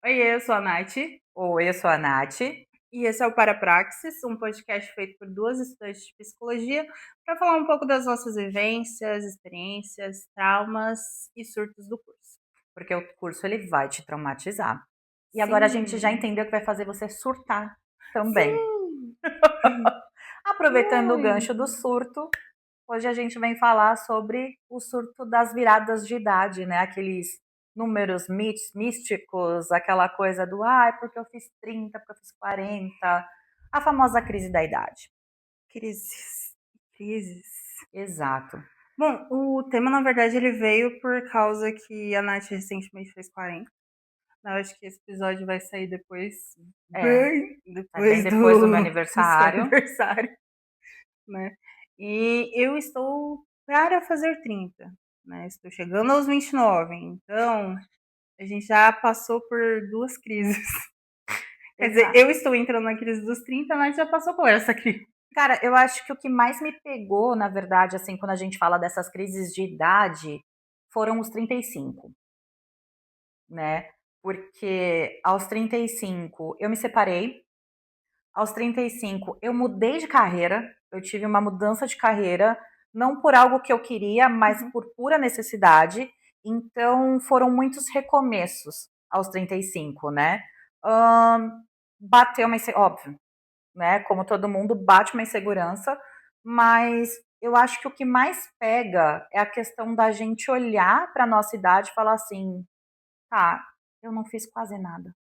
Oiê, eu sou a Nath Oi, eu sou a Nath. e esse é o Parapraxis, um podcast feito por duas estudantes de psicologia para falar um pouco das nossas vivências, experiências, traumas e surtos do curso. Porque o curso ele vai te traumatizar. E agora a gente já Sim, entendeu que vai fazer você surtar também. sim, Aproveitando o gancho do muito. surto, hoje a gente vem falar sobre o surto das viradas de idade, né? Aqueles números místicos, aquela coisa do porque eu fiz 30, porque eu fiz 40, a famosa crise da idade. Crises, crises. Exato. Bom, o tema, na verdade, ele veio por causa que a Nath recentemente fez 40. Eu acho que esse episódio vai sair depois, É, bem tá bem depois depois do meu do seu aniversário. aniversário, né? E eu estou para fazer 30, né? Estou chegando aos 29, então a gente já passou por duas crises. Quer dizer, Exato. eu estou entrando na crise dos 30, mas já passou por essa crise. Cara, eu acho que o que mais me pegou, na verdade, assim, quando a gente fala dessas crises de idade, foram os 35, né? Porque aos 35 eu me separei, aos 35 eu mudei de carreira, eu tive uma mudança de carreira, não por algo que eu queria, mas Uhum. por pura necessidade. Então foram muitos recomeços aos 35, né? Ahn, Bateu uma, óbvio, né? Como todo mundo, bate uma insegurança, mas eu acho que o que mais pega é a questão da gente olhar para a nossa idade e falar assim: tá, eu não fiz quase nada.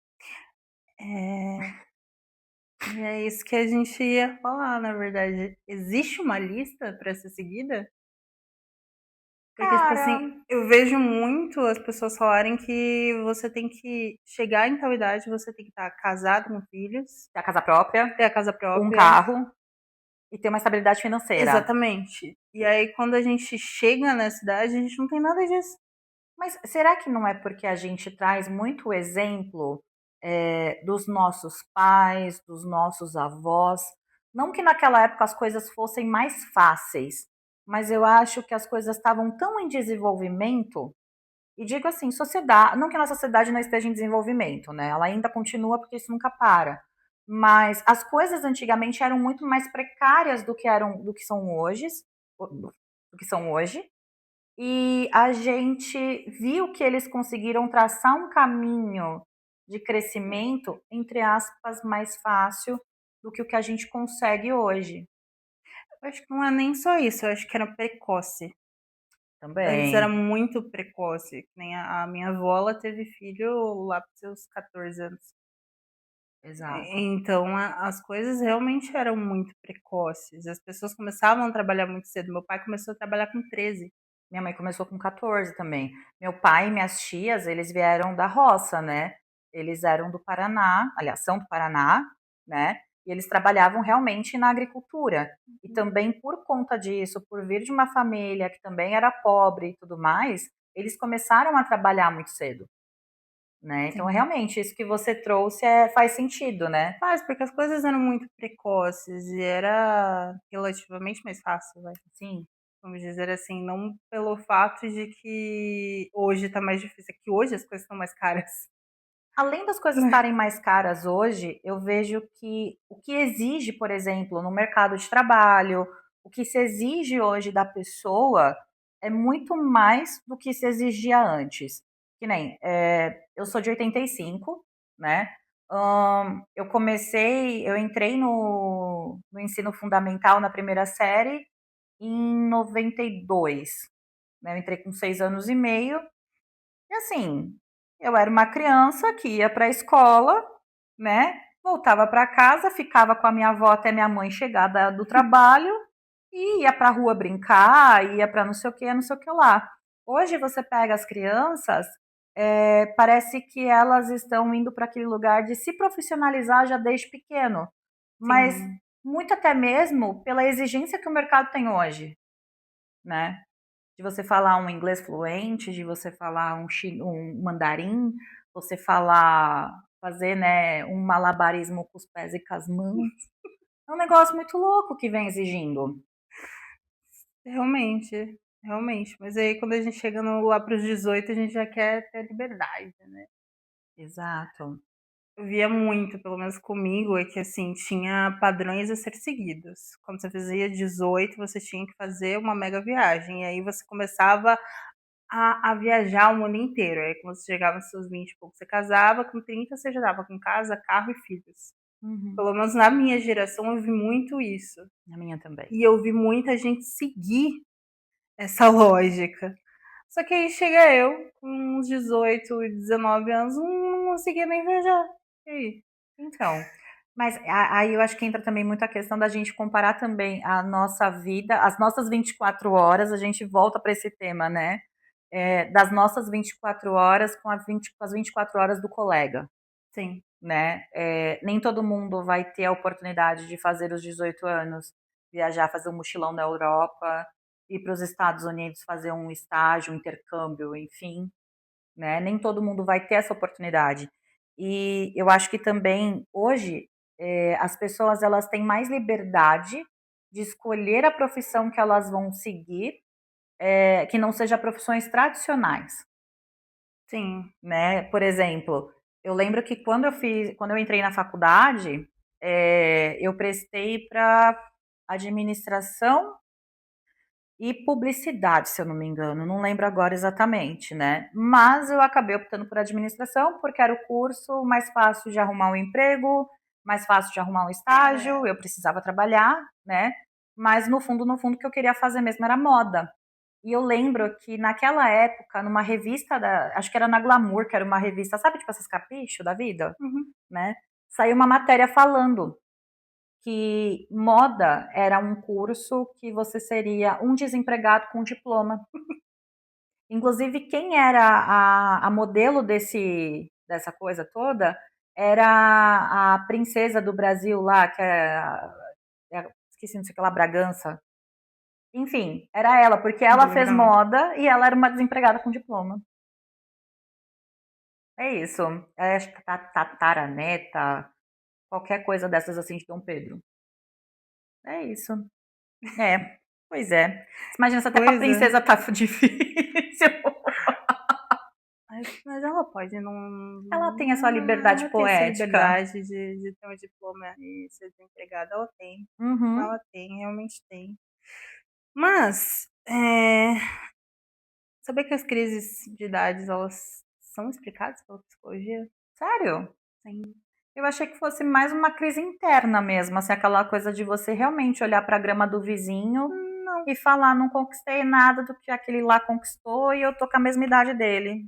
É, e é isso que a gente ia falar, na verdade. Existe uma lista para ser seguida? Porque, tipo Cara, assim, eu vejo muito as pessoas falarem que você tem que chegar em tal idade, você tem que estar casado com filhos, ter a casa própria, ter a casa um própria. carro e ter uma estabilidade financeira. Exatamente. E aí, quando a gente chega nessa idade, a gente não tem nada disso. Mas será que não é porque a gente traz muito exemplo dos nossos pais, dos nossos avós? Não que naquela época as coisas fossem mais fáceis, mas eu acho que as coisas estavam tão em desenvolvimento, e digo assim, sociedade, não que a nossa sociedade não esteja em desenvolvimento, né? Ela ainda continua porque isso nunca para. Mas as coisas antigamente eram muito mais precárias do que são hoje, do que são hoje. E a gente viu que eles conseguiram traçar um caminho de crescimento, entre aspas, mais fácil do que o que a gente consegue hoje. Eu acho que não é nem só isso, eu acho que era precoce. Antes era Também. muito precoce. Que nem a minha avó, ela teve filho lá para seus 14 anos. Exato. Então, as coisas realmente eram muito precoces. As pessoas começavam a trabalhar muito cedo. Meu pai começou a trabalhar com 13. Minha mãe começou com 14 também. Meu pai e minhas tias, eles vieram da roça, né? Eles eram do Paraná, aliás, são do Paraná, né? E eles trabalhavam realmente na agricultura. E também por conta disso, por vir de uma família que também era pobre e tudo mais, eles começaram a trabalhar muito cedo, né? Então, Sim. realmente, isso que você trouxe faz sentido, né? Faz, porque as coisas eram muito precoces e era relativamente mais fácil, vai. Sim. Vamos dizer assim, não pelo fato de que hoje tá mais difícil, é que hoje as coisas estão mais caras. Além das coisas estarem mais caras hoje, eu vejo que o que exige, por exemplo, no mercado de trabalho, o que se exige hoje da pessoa é muito mais do que se exigia antes. Que nem, eu sou de 85, né? Eu entrei no ensino fundamental na primeira série em 92, né? Eu entrei com 6 anos e meio, e assim, eu era uma criança que ia para a escola, né? Voltava para casa, ficava com a minha avó até minha mãe chegar do trabalho e ia para a rua brincar, ia para não sei o que, não sei o que lá. Hoje você pega as crianças, parece que elas estão indo para aquele lugar de se profissionalizar já desde pequeno, mas Sim, muito até mesmo pela exigência que o mercado tem hoje, né? De você falar um inglês fluente, de você falar um mandarim, você falar, fazer, né, um malabarismo com os pés e com as mãos. É um negócio muito louco que vem exigindo. realmente, realmente. Mas aí quando a gente chega lá para os 18, a gente já quer ter liberdade, né? Exato. Eu via muito, pelo menos comigo, é que, assim, tinha padrões a ser seguidos. Quando você fazia 18, você tinha que fazer uma mega viagem, e aí você começava a viajar o mundo inteiro. Aí quando você chegava aos seus 20 e pouco, você casava, com 30 você já estava com casa, carro e filhos. Uhum. Pelo menos na minha geração eu vi muito isso. Na minha também. E eu vi muita gente seguir essa lógica. Só que aí chega eu, com uns 18 e 19 anos, não conseguia nem viajar. E aí? Então, mas aí eu acho que entra também muito a questão da gente comparar também a nossa vida, as nossas 24 horas, a gente volta para esse tema, né? Das nossas 24 horas com as 24 horas do colega, Sim. né? Nem todo mundo vai ter a oportunidade de fazer os 18 anos, viajar, fazer um mochilão na Europa, ir para os Estados Unidos fazer um estágio, um intercâmbio, enfim, né? Nem todo mundo vai ter essa oportunidade. E eu acho que também hoje as pessoas elas têm mais liberdade de escolher a profissão que elas vão seguir, que não seja profissões tradicionais, Sim. né? Por exemplo, eu lembro que quando eu entrei na faculdade, eu prestei para administração e publicidade, se eu não me engano, não lembro agora exatamente, né? Mas eu acabei optando por administração porque era o curso mais fácil de arrumar um emprego, mais fácil de arrumar um estágio, eu precisava trabalhar, né? Mas no fundo, o que eu queria fazer mesmo era moda. E eu lembro que naquela época, numa revista acho que era na Glamour, que era uma revista, sabe, tipo essas Capricho da vida, Uhum. né? Saiu uma matéria falando que moda era um curso que você seria um desempregado com diploma. Inclusive, quem era a modelo dessa coisa toda era a princesa do Brasil lá, que esqueci, não sei o que lá, Bragança. Enfim, era ela, porque Não ela vou fez lembrar não. moda e ela era uma desempregada com diploma. É isso. Acho que tataraneta, qualquer coisa dessas assim de Dom Pedro. É isso. Pois é. Imagina se até pra Pois é. princesa tá difícil. Mas ela pode não. Ela tem essa liberdade Ela tem essa poética. liberdade de ter um diploma e ser desempregada. Ela tem. Uhum. Ela tem, realmente tem. Mas, saber que as crises de idades elas são explicadas pela psicologia? Sério? Sim. Eu achei que fosse mais uma crise interna mesmo, assim, aquela coisa de você realmente olhar para a grama do vizinho Não. e falar, não conquistei nada do que aquele lá conquistou e eu tô com a mesma idade dele.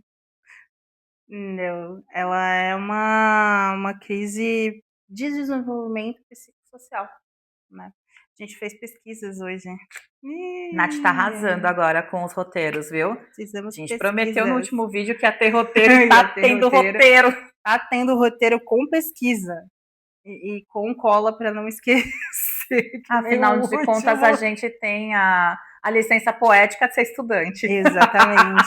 Não. Ela é uma crise de desenvolvimento psicossocial, né? A gente fez pesquisas hoje. Nath tá arrasando Ih, agora com os roteiros, viu? A fizemos gente prometeu no pesquisas. último vídeo que ia ter roteiro e Ia tá ter tendo roteiro. roteiro. Tá tendo roteiro com pesquisa. E com cola para não esquecer, que nem Afinal o de contas, a último. gente tem a licença poética de ser estudante. Exatamente.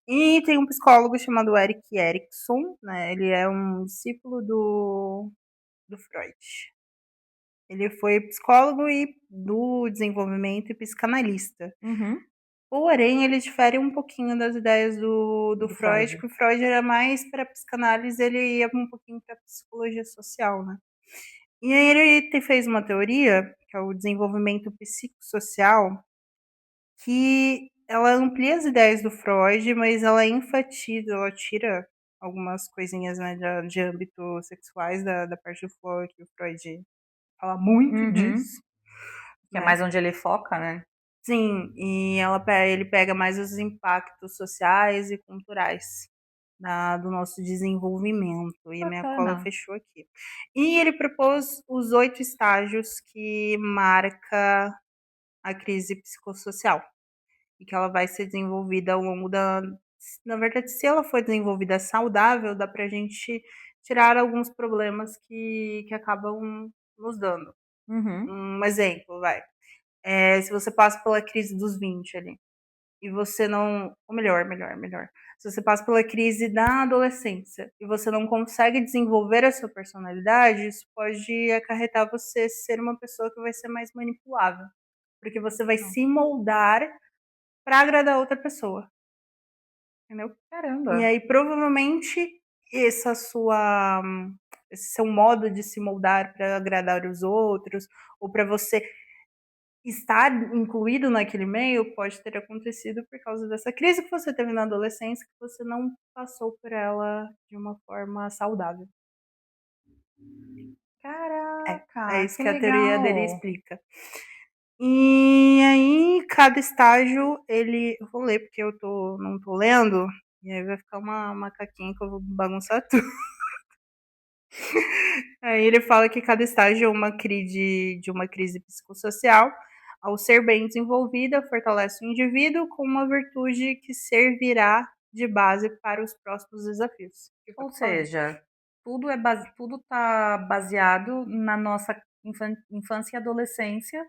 E tem um psicólogo chamado Eric Erikson, né? Ele é um discípulo do Freud. Ele foi psicólogo e do desenvolvimento e psicanalista. Uhum. Porém, ele difere um pouquinho das ideias do Do Freud, Freud. que o Freud era mais para psicanálise, ele ia um pouquinho para psicologia social, né? E aí ele fez uma teoria, que é o desenvolvimento psicossocial, que ela amplia as ideias do Freud, mas ela enfatiza, ela tira algumas coisinhas, né, de âmbito sexuais da parte do Freud, que o Freud fala muito Uhum. disso, Que é né? mais onde ele foca, né? Sim, e ele pega mais os impactos sociais e culturais do nosso desenvolvimento. E a minha cola Bacana. fechou aqui. E ele propôs os 8 estágios que marca a crise psicossocial. E que ela vai ser desenvolvida ao longo da. Na verdade, se ela for desenvolvida saudável, dá pra gente tirar alguns problemas que acabam nos dando. Uhum. Um exemplo, vai. Se você passa pela crise dos 20 ali, e você não. Ou melhor. Se você passa pela crise da adolescência e você não consegue desenvolver a sua personalidade, isso pode acarretar você ser uma pessoa que vai ser mais manipulável. Porque você vai se moldar para agradar outra pessoa, entendeu? E Caramba. aí, provavelmente, essa sua esse seu modo de se moldar para agradar os outros, ou para você estar incluído naquele meio, pode ter acontecido por causa dessa crise que você teve na adolescência, que você não passou por ela de uma forma saudável. É Caraca, isso que que a teoria dele legal. explica. E aí, cada estágio, eu vou ler porque não tô lendo, e aí vai ficar uma caquinha que eu vou bagunçar tudo. Aí ele fala que cada estágio é de uma crise psicossocial. Ao ser bem desenvolvida, fortalece o indivíduo com uma virtude que servirá de base para os próximos desafios. O que eu Ou tô falando? seja, tudo tá baseado na nossa infância e adolescência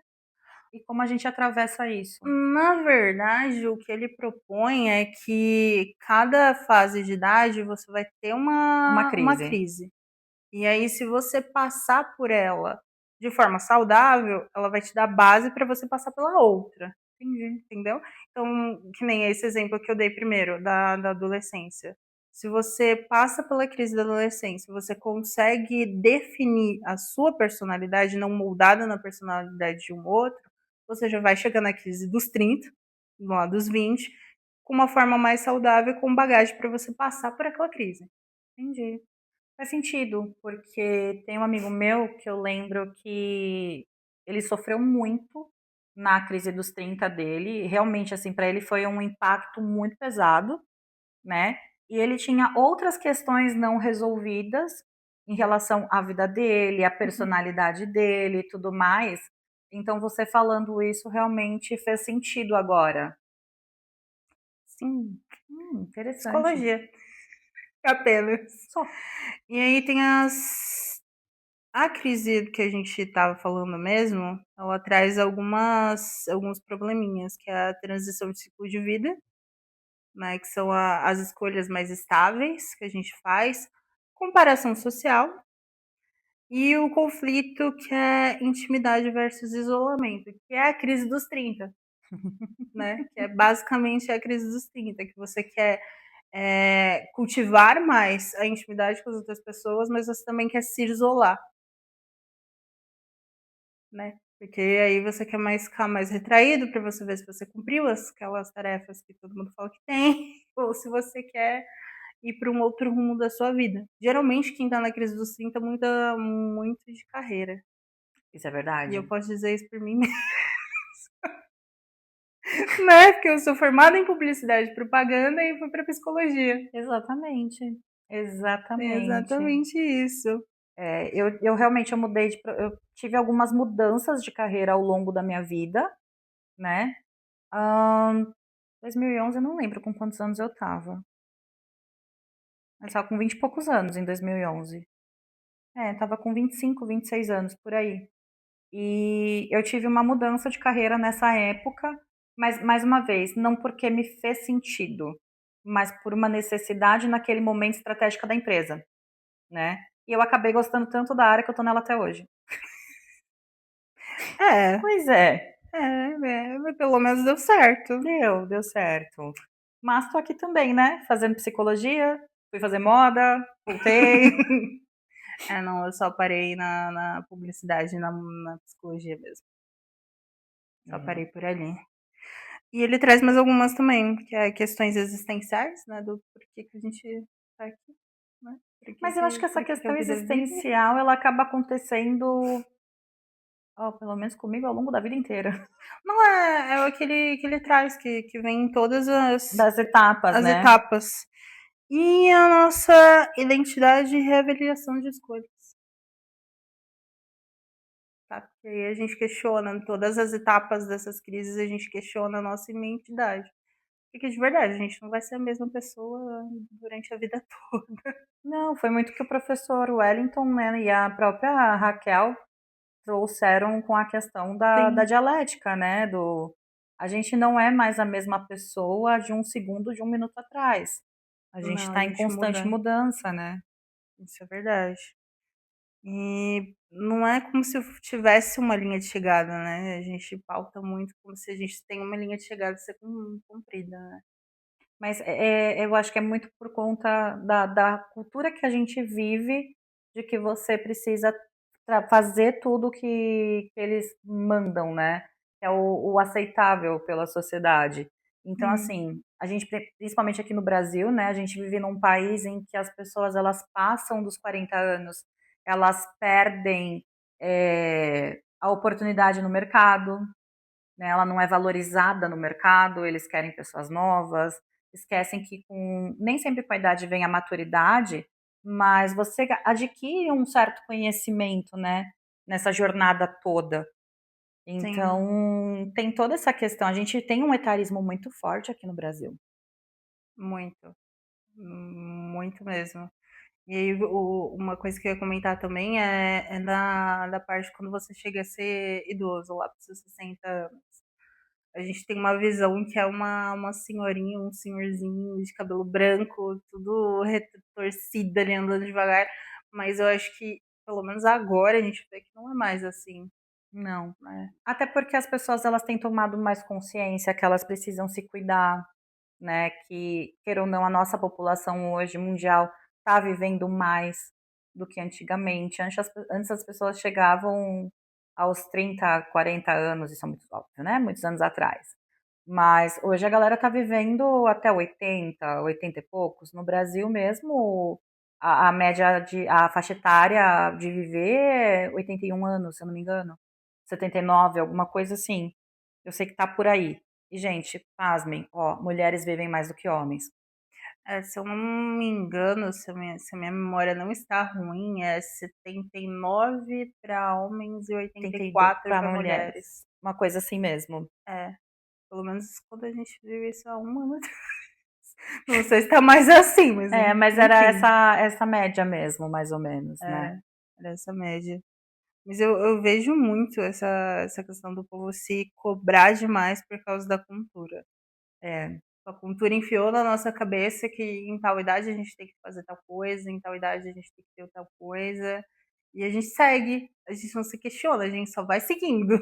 e como a gente atravessa isso. Na verdade, o que ele propõe é que cada fase de idade você vai ter Uma uma crise. crise. E aí, se você passar por ela de forma saudável, ela vai te dar base para você passar pela outra. Entendi. Entendeu? Então, que nem esse exemplo que eu dei primeiro, da adolescência. Se você passa pela crise da adolescência, você consegue definir a sua personalidade, não moldada na personalidade de um outro, você já vai chegar na crise dos 30, lá dos 20, com uma forma mais saudável, com bagagem para você passar por aquela crise. Entendi. Faz sentido, porque tem um amigo meu que eu lembro que ele sofreu muito na crise dos 30 dele, e realmente, assim, para ele foi um impacto muito pesado, né? E ele tinha outras questões não resolvidas em relação à vida dele, à personalidade dele e tudo mais. Então, você falando isso realmente fez sentido agora. Sim, Interessante. psicologia, apenas. Só. E aí tem a crise que a gente estava falando mesmo, ela traz alguns probleminhas, que é a transição de ciclo de vida, né, que são as escolhas mais estáveis que a gente faz, comparação social e o conflito que é intimidade versus isolamento, que é a crise dos 30, né, que é basicamente a crise dos 30, que você quer cultivar mais a intimidade com as outras pessoas, mas você também quer se isolar, né? Porque aí você quer ficar mais retraído para você ver se você cumpriu aquelas tarefas que todo mundo fala que tem, ou se você quer ir para um outro rumo da sua vida. Geralmente, quem tá na crise dos 30 muda muito de carreira. Isso é E eu verdade? posso dizer isso por mim mesma, né? Porque eu sou formada em publicidade e propaganda e fui para psicologia. Exatamente. É Exatamente. exatamente isso. Eu realmente eu tive algumas mudanças de carreira ao longo da minha vida, né? Ahn, 2011 eu não lembro com quantos anos eu estava. Eu estava com 20 e poucos anos em 2011. Estava com 25, 26 anos por aí. E eu tive uma mudança de carreira nessa época, mas mais uma vez, não porque me fez sentido, mas por uma necessidade naquele momento estratégica da empresa, né? E eu acabei gostando tanto da área que eu tô nela até hoje. É, Pois é. mas pelo menos deu certo. Deu certo. Mas tô aqui também, né, fazendo psicologia, fui fazer moda, voltei. Não, eu só parei na publicidade, na psicologia mesmo. Só É. parei por ali. E ele traz mais algumas também, que é questões existenciais, né, do porquê que a gente tá aqui, né? Mas eu acho que essa Por que a questão vida vive. existencial, ela acaba acontecendo, ó, pelo menos comigo, ao longo da vida inteira. Não é o que ele traz, que vem em todas Das etapas, as né? etapas. E a nossa identidade e reavaliação de escolhas. Tá? Porque aí a gente questiona, em todas as etapas dessas crises, a gente questiona a nossa identidade. Porque de verdade, a gente não vai ser a mesma pessoa durante a vida toda. Não, foi muito que o professor Wellington, né, e a própria Raquel trouxeram com a questão da Sim. dialética, né? A gente não é mais a mesma pessoa de um segundo, de um minuto atrás. A gente Não, a está em gente constante muda. mudança, né? Isso é verdade. E não é como se tivesse uma linha de chegada, né? A gente pauta muito como se a gente tem uma linha de chegada a ser cumprida, né? Mas eu acho que é muito por conta da cultura que a gente vive, de que você precisa fazer tudo que eles mandam, né? Que é o aceitável pela sociedade. Então, Hum, assim, a gente, principalmente aqui no Brasil, né? A gente vive num país em que as pessoas elas passam dos 40 anos, elas perdem a oportunidade no mercado, né, ela não é valorizada no mercado, eles querem pessoas novas, esquecem que nem sempre com a idade vem a maturidade, mas você adquire um certo conhecimento, né, nessa jornada toda. sim, Então, tem toda essa questão. A gente tem um etarismo muito forte aqui no Brasil. muito, muito mesmo. E aí, uma coisa que eu ia comentar também é da parte quando você chega a ser idoso, lá para seus 60 anos. A gente tem uma visão que é uma senhorinha, um senhorzinho de cabelo branco, tudo retorcido ali, andando devagar. Mas eu acho que, pelo menos agora, a gente vê que não é mais assim, Não. né? Até porque as pessoas elas têm tomado mais consciência que elas precisam se cuidar, né, que, queira ou não, a nossa população hoje mundial está vivendo mais do que antigamente. Antes as pessoas chegavam aos 30, 40 anos, isso é muito óbvio, né? Muitos anos atrás. Mas hoje a galera está vivendo até 80, 80 e poucos. No Brasil mesmo, a média a faixa etária de viver é 81 anos, se eu não me engano. 79, alguma coisa assim. Eu sei que tá por aí. E, gente, pasmem, ó, mulheres vivem mais do que homens. É, se eu não me engano, se a minha memória não está ruim, é 79 para homens e 82 84 para para mulheres. mulheres. Uma coisa assim mesmo. É, pelo menos quando a gente vive isso há um ano. Não sei se tá mais assim, mas É, mas era enfim. essa média mesmo, mais ou menos, né? É, era essa média. Mas eu vejo muito essa questão do povo se cobrar demais por causa da cultura. É. A cultura enfiou na nossa cabeça que em tal idade a gente tem que fazer tal coisa, em tal idade a gente tem que ter tal coisa. E a gente segue, a gente não se questiona, a gente só vai seguindo.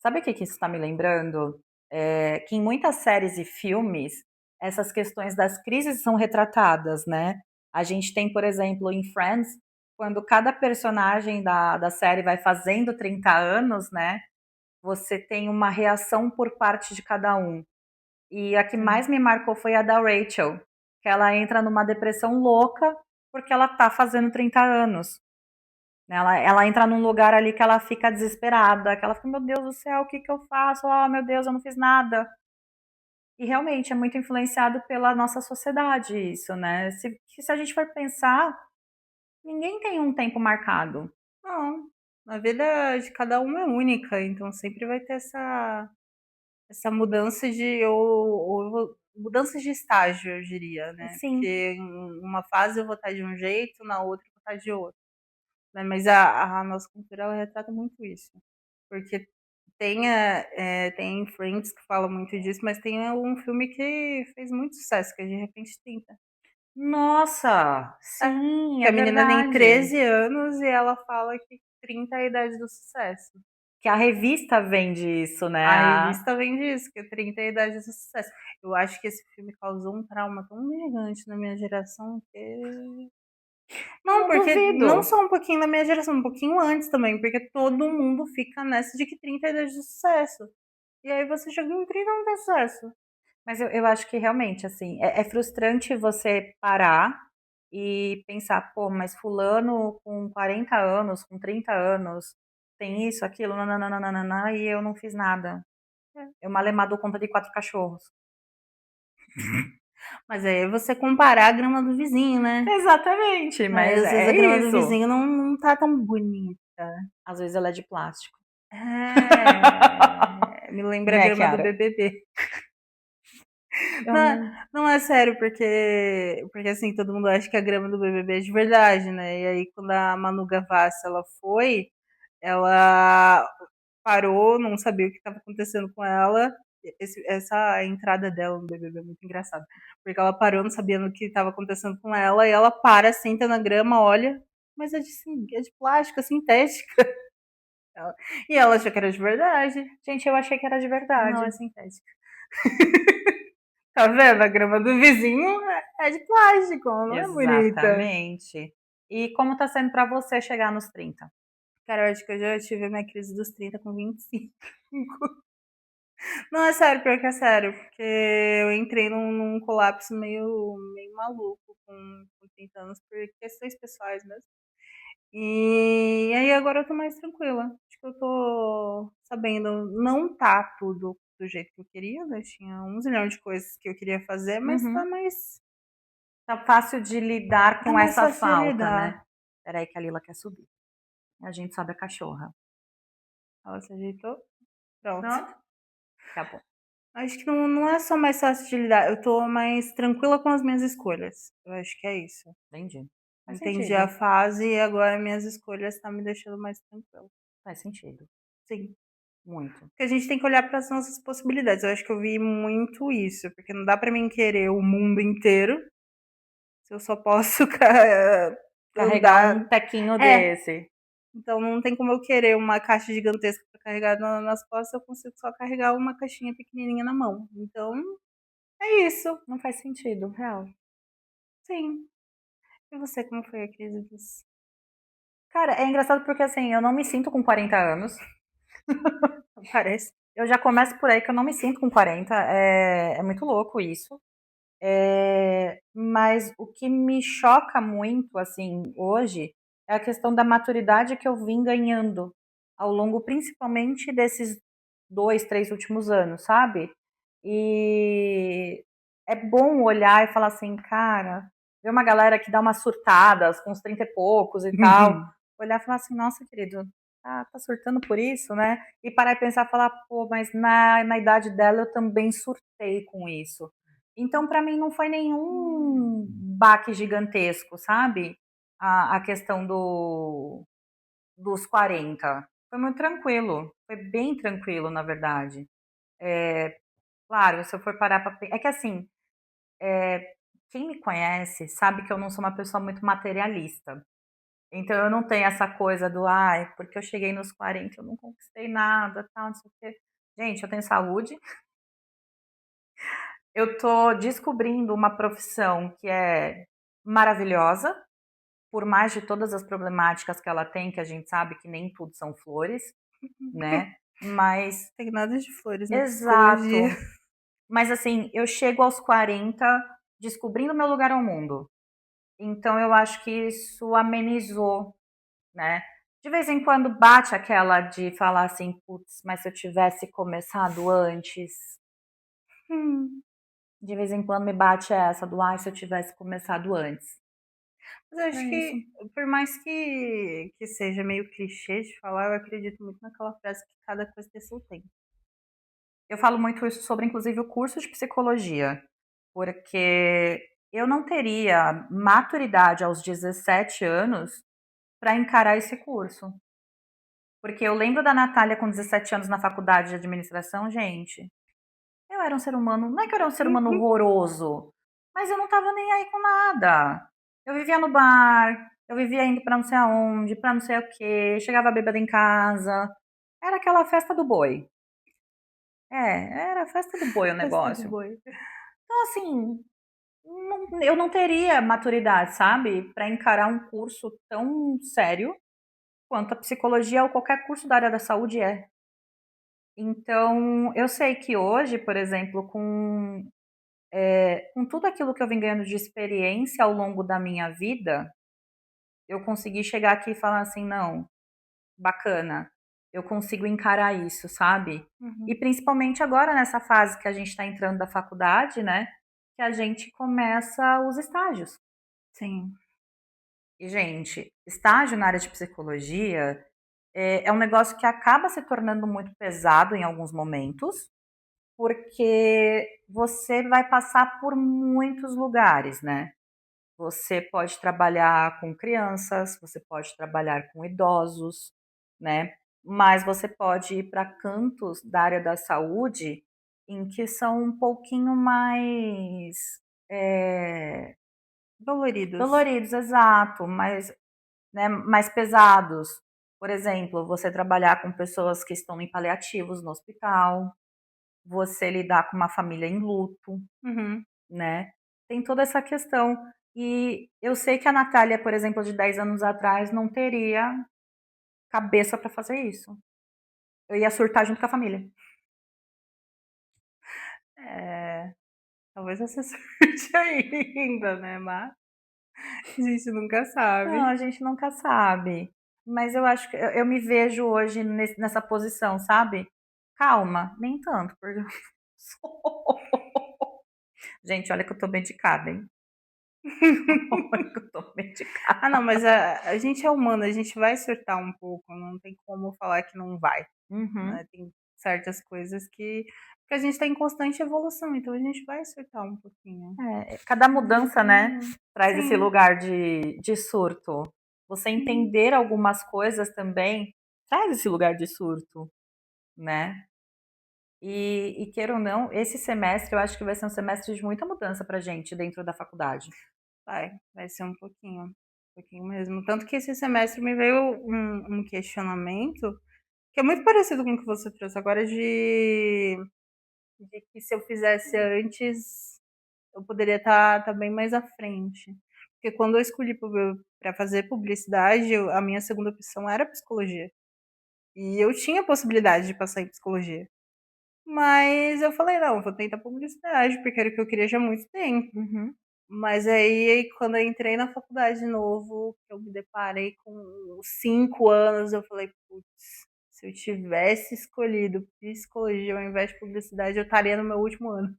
Sabe o que isso está me lembrando? Que em muitas séries e filmes, essas questões das crises são retratadas, né? A gente tem, por exemplo, em Friends, quando cada personagem da série vai fazendo 30 anos, né? Você tem uma reação por parte de cada um. E a que mais Sim. me marcou foi a da Rachel, que ela entra numa depressão louca porque ela tá fazendo 30 anos. Né? Ela entra num lugar ali que ela fica desesperada, que ela fica, meu Deus do céu, o que que eu faço? Oh, meu Deus, eu não fiz nada. E realmente é muito influenciado pela nossa sociedade isso, né? Se a gente for pensar, ninguém tem um tempo marcado. Não, a vida de cada um é única, então sempre vai ter essa mudança ou mudança de estágio, eu diria, né? Porque Sim, em uma fase eu vou estar de um jeito, na outra eu vou estar de outro. Né? Mas a nossa cultura ela retrata muito isso. Porque tem Friends que fala muito disso, mas tem um filme que fez muito sucesso, que é De Repente 30. nossa, É, sim, que é a menina tem verdade. 13 anos e ela fala que 30 é a idade do sucesso. Que a revista vende isso, né? A revista vem disso, que 30 é a idade do sucesso. Eu acho que esse filme causou um trauma tão gigante na minha geração que. Não, Não porque não duvido. só um pouquinho na minha geração, um pouquinho antes também, porque todo mundo fica nessa de que 30 é a idade do sucesso. E aí você chega em 30 e não tem sucesso. Mas eu acho que realmente, assim, é frustrante você parar e pensar, pô, mas fulano com 40 anos, com 30 anos, tem isso, aquilo, nananana, e eu não fiz nada. É. Eu malemar dou conta de 4 cachorros. Mas aí é você comparar a grama do vizinho, né? Exatamente, Aí mas às vezes a é grama do isso. vizinho não tá tão bonita. Às vezes ela é de plástico. É, me lembra a Né, grama do Kiara? BBB. Eu Não, é- não. não é sério, porque assim, todo mundo acha que a grama do BBB é de verdade, né? E aí quando a Manu Gavassi ela foi, ela parou, não sabia o que estava acontecendo com ela. Essa entrada dela no BBB é muito engraçada, porque ela parou, não sabendo o que estava acontecendo com ela, e ela para, senta na grama, olha, mas é de plástico, é sintética. E ela achou que era de verdade. Gente, eu achei que era de Não, é verdade. sintética. Tá vendo? A grama do vizinho é de plástico, não é bonita. Exatamente. E como tá sendo pra você chegar nos 30? Cara, eu acho que eu já tive a minha crise dos 30 com 25. Não, é sério, pior que é sério, porque eu entrei num colapso meio maluco com 30 anos por questões pessoais mesmo. E aí agora eu tô mais tranquila. Acho que eu tô sabendo, não tá tudo do jeito que eu queria, né? Tinha um zilhão de coisas que eu queria fazer, mas Uhum. Tá fácil de lidar tá com mais essa fácil de falta, né? lidar. Peraí que a Lila quer subir. A gente sobe a cachorra. Ela se ajeitou, pronto. Pronto? Tá bom. Acho que não é só mais fácil de lidar, eu tô mais tranquila com as minhas escolhas. Eu acho que é isso. Entendi. Faz Entendi a sentido. fase e agora minhas escolhas tá me deixando mais tranquila. Faz sentido. Sim. Muito. Porque a gente tem que olhar para as nossas possibilidades. Eu acho que eu vi muito isso, porque não dá para mim querer o mundo inteiro se eu só posso Carregar um andar. tequinho É, desse. então não tem como eu querer uma caixa gigantesca para carregar nas costas, eu consigo só carregar uma caixinha pequenininha na mão. Então, é isso. Não faz sentido, real. Sim. E você, como foi a crise dos. Cara, é engraçado porque assim, eu não me sinto com 40 anos. Parece. Eu já começo por aí que eu não me sinto com 40. É muito louco isso. Mas o que me choca muito, assim, hoje, é a questão da maturidade que eu vim ganhando ao longo, principalmente, desses 2, 3 últimos anos, sabe? E é bom olhar e falar assim, cara, ver uma galera que dá umas surtadas com uns 30 e poucos e tal, olhar e falar assim, nossa, querido, tá surtando por isso, né? E parar e pensar, falar, pô, mas na idade dela eu também surtei com isso. Então, para mim, não foi nenhum baque gigantesco, sabe? A questão dos 40. Foi muito tranquilo. Foi bem tranquilo, na verdade. Claro, se eu for parar para. É que assim, quem me conhece sabe que eu não sou uma pessoa muito materialista. Então, eu não tenho essa coisa do, ai, porque eu cheguei nos 40, eu não conquistei nada, tal, não sei o quê. Gente, eu tenho saúde. Eu tô descobrindo uma profissão que é maravilhosa, por mais de todas as problemáticas que ela tem, que a gente sabe que nem tudo são flores, né? Mas, Tem nada de flores na psicologia. exato. Mas assim, eu chego aos 40 descobrindo meu lugar ao mundo. Então eu acho que isso amenizou, né? De vez em quando bate aquela de falar assim, putz, mas se eu tivesse começado antes. Hum. De vez em quando me bate essa do, ai, se eu tivesse começado antes. Mas eu acho É isso. que, por mais que seja meio clichê de falar, eu acredito muito naquela frase que cada coisa tem seu tempo. Eu falo muito isso sobre, inclusive, o curso de psicologia, porque eu não teria maturidade aos 17 anos para encarar esse curso. Porque eu lembro da Natália com 17 anos na faculdade de administração, gente. Eu era um ser humano, não é que eu era um ser humano horroroso, mas eu não estava nem aí com nada. Eu vivia no bar, eu vivia indo para não sei aonde, para não sei o quê, chegava bêbada em casa. Era aquela festa do boi. Era a festa do boi o Festa do negócio. boi. Então, assim, eu não teria maturidade, sabe, para encarar um curso tão sério quanto a psicologia ou qualquer curso da área da saúde é. Então, eu sei que hoje, por exemplo, com tudo aquilo que eu vim ganhando de experiência ao longo da minha vida, eu consegui chegar aqui e falar assim, não, bacana, eu consigo encarar isso, sabe? E Uhum. principalmente agora nessa fase que a gente está entrando da faculdade, né? Que a gente começa os estágios. Sim. E, gente, estágio na área de psicologia é um negócio que acaba se tornando muito pesado em alguns momentos, porque você vai passar por muitos lugares, né? Você pode trabalhar com crianças, você pode trabalhar com idosos, né? Mas você pode ir para cantos da área da saúde em que são um pouquinho mais é, Doloridos. doloridos, exato, mais pesados. Por exemplo, você trabalhar com pessoas que estão em paliativos no hospital, você lidar com uma família em luto, Uhum. né? Tem toda essa questão. E eu sei que a Natália, por exemplo, de 10 anos atrás, não teria cabeça para fazer isso. Eu ia surtar junto com a família. É, talvez você surte ainda, né, mas a gente nunca Não, sabe. a gente nunca sabe. Mas eu acho que eu me vejo hoje nessa posição, sabe? Calma, nem tanto, porque eu gente, olha que eu tô medicada, hein? Olha que eu tô Ah, não, medicada. mas a gente é humano, a gente vai surtar um pouco, não tem como falar que não vai, Uhum. né, tem certas coisas que a gente tá em constante evolução, então a gente vai surtar um pouquinho. É, cada mudança, né, traz esse Sim, lugar de surto. Você sim, entender algumas coisas também traz esse lugar de surto, né? E queira ou não, esse semestre eu acho que vai ser um semestre de muita mudança pra gente dentro da faculdade. vai ser um pouquinho mesmo. Tanto que esse semestre me veio um questionamento, que é muito parecido com o que você trouxe agora de que se eu fizesse antes, eu poderia estar bem mais à frente. Porque quando eu escolhi para fazer publicidade, a minha segunda opção era psicologia. E eu tinha a possibilidade de passar em psicologia. Mas eu falei, não, vou tentar publicidade, porque era o que eu queria já há muito tempo. Uhum. Mas aí, quando eu entrei na faculdade de novo, que eu me deparei com os 5 anos, eu falei, putz, se eu tivesse escolhido psicologia ao invés de publicidade, eu estaria no meu último ano.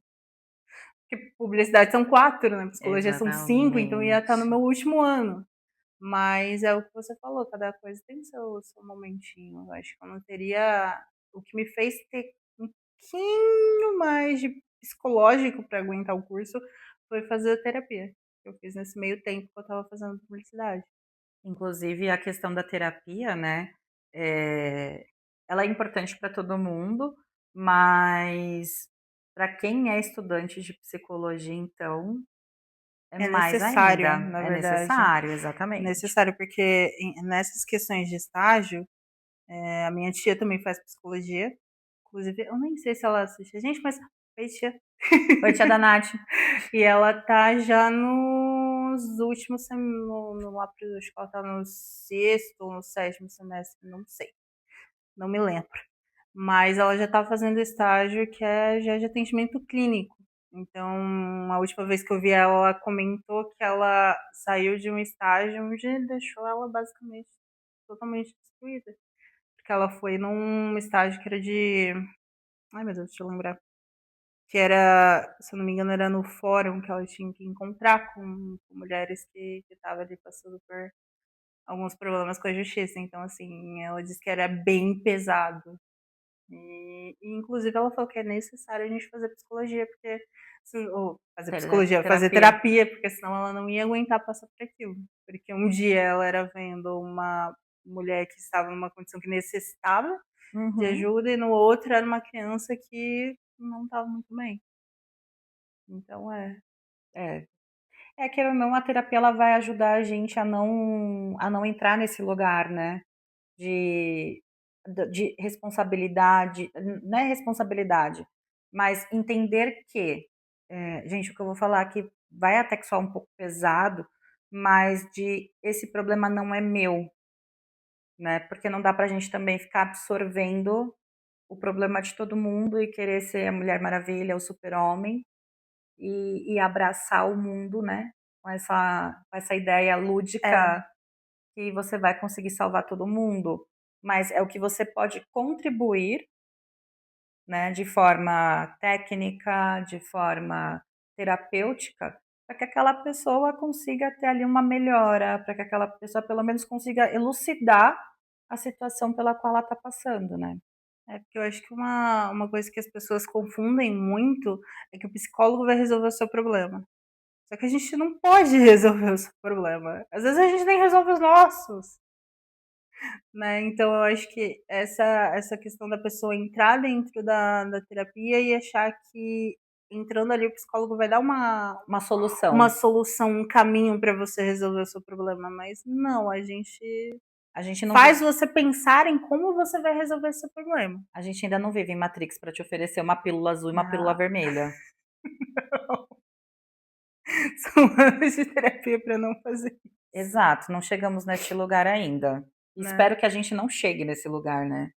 Porque publicidade são 4, né? Psicologia são 5, então ia estar no Exatamente. meu último ano. Mas é o que você falou, cada coisa tem seu momentinho. Eu acho que eu não teria. O que me fez ter um pouquinho mais de psicológico para aguentar o curso foi fazer a terapia. Que eu fiz nesse meio tempo que eu estava fazendo publicidade. Inclusive a questão da terapia, né, eh, ela é importante para todo mundo, mas para quem é estudante de psicologia, então, é É mais necessário, ainda. na É verdade. necessário, É exatamente. necessário, porque nessas questões de estágio, a minha tia também faz psicologia. Inclusive, eu nem sei se ela assiste a gente, mas oi, tia. Oi, tia da Nath. E ela tá já nos últimos no lá pro acho que ela tá no sexto ou no sétimo semestre, não sei, não me lembro. Mas ela já tá fazendo estágio que é já de atendimento clínico. Então, a última vez que eu vi ela, ela comentou que ela saiu de um estágio onde deixou ela basicamente totalmente destruída. Porque ela foi num estágio que era de. Ai meu Deus, deixa eu lembrar. Que era, se eu não me engano, era no fórum que ela tinha que encontrar com mulheres que estavam ali passando por alguns problemas com a justiça. Então, assim, ela disse que era bem pesado. Inclusive, ela falou que é necessário a gente fazer psicologia, porque. Ou fazer psicologia, fazer Terapia. terapia, porque senão ela não ia aguentar passar por aquilo. Porque um dia ela era vendo uma mulher que estava numa condição que necessitava de Uhum. ajuda, e no outro era uma criança que não estava muito bem. Então é. É. É, queira ou não, a terapia ela vai ajudar a gente a não entrar nesse lugar, né, de de responsabilidade, não é responsabilidade, mas entender que, gente, o que eu vou falar aqui vai até que soar um pouco pesado, mas de esse problema não é meu, né, porque não dá pra gente também ficar absorvendo o problema de todo mundo e querer ser a Mulher Maravilha, o Super-Homem, e abraçar o mundo, né, com essa ideia É, lúdica que você vai conseguir salvar todo mundo, mas é o que você pode contribuir, né, de forma técnica, de forma terapêutica, para que aquela pessoa consiga ter ali uma melhora, para que aquela pessoa pelo menos consiga elucidar a situação pela qual ela está passando, né. porque eu acho que uma coisa que as pessoas confundem muito é que o psicólogo vai resolver o seu problema. Só que a gente não pode resolver o seu problema. Às vezes a gente nem resolve os nossos, né? Então eu acho que essa questão da pessoa entrar dentro da terapia e achar que entrando ali o psicólogo vai dar Uma uma solução. solução, um caminho para você resolver o seu problema, mas não, a gente A gente não faz você pensar em como você vai resolver esse problema. A gente ainda não vive em Matrix para te oferecer uma pílula azul e uma pílula vermelha. São anos de terapia para não fazer isso. Exato, não chegamos neste lugar ainda. Espero que a gente não chegue nesse lugar, né?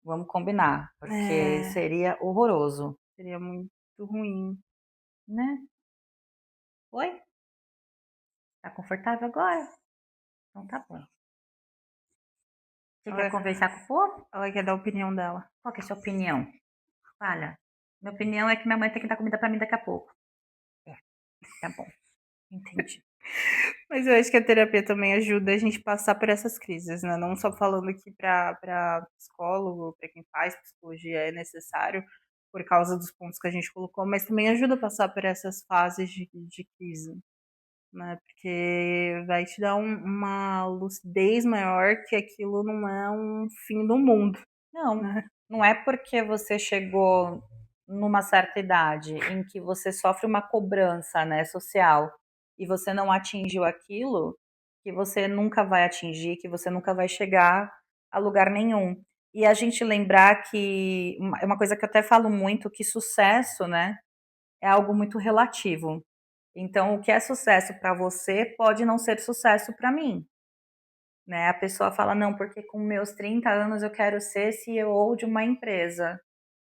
Vamos combinar, porque seria horroroso. Seria muito ruim. Né? Oi? Tá confortável agora? Então tá bom. Você quer conversar com o povo? Ela quer dar a opinião dela. Qual que é a sua opinião? Fala. Minha opinião é que minha mãe tem que dar comida pra mim daqui a pouco. Tá bom. Entendi. Mas eu acho que a terapia também ajuda a gente a passar por essas crises, né? Não só falando que para psicólogo, para quem faz psicologia é necessário por causa dos pontos que a gente colocou, mas também ajuda a passar por essas fases de crise, né? Porque vai te dar uma lucidez maior que aquilo não é um fim do mundo. Não, né? não é porque você chegou numa certa idade em que você sofre uma cobrança, né, social e você não atingiu aquilo que você nunca vai atingir, que você nunca vai chegar a lugar nenhum. E a gente lembrar que é uma coisa que eu até falo muito, que sucesso, né, é algo muito relativo. Então, o que é sucesso para você pode não ser sucesso para mim. Né? A pessoa fala, não, porque com meus 30 anos eu quero ser CEO de uma empresa.